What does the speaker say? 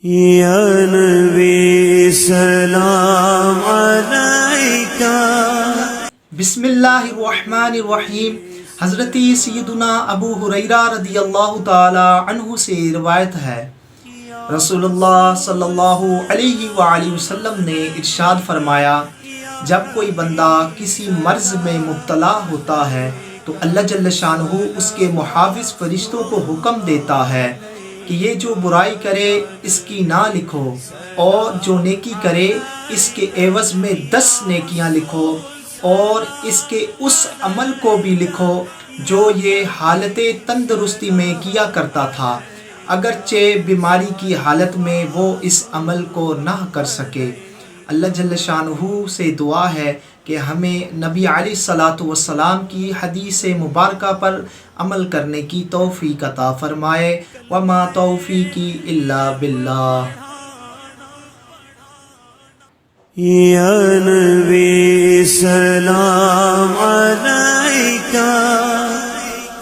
یا نبی سلام علیکہ۔ بسم اللہ الرحمن الرحیم۔ حضرت سیدنا ابو ہریرہ رضی اللہ تعالی عنہ سے روایت ہے، رسول اللہ صلی اللہ علیہ وآلہ وسلم نے ارشاد فرمایا، جب کوئی بندہ کسی مرض میں مبتلا ہوتا ہے تو اللہ جل شانہ اس کے محافظ فرشتوں کو حکم دیتا ہے کہ یہ جو برائی کرے اس کی نہ لکھو، اور جو نیکی کرے اس کے عوض میں 10 نیکیاں لکھو، اور اس کے اس عمل کو بھی لکھو جو یہ حالت تندرستی میں کیا کرتا تھا، اگرچہ بیماری کی حالت میں وہ اس عمل کو نہ کر سکے۔ اللہ جل شانہ سے دعا ہے کہ ہمیں نبی علیہ الصلاۃ والسلام کی حدیث مبارکہ پر عمل کرنے کی توفیق عطا فرمائے۔ وما توفیقی الا باللہ۔ یا نبی سلام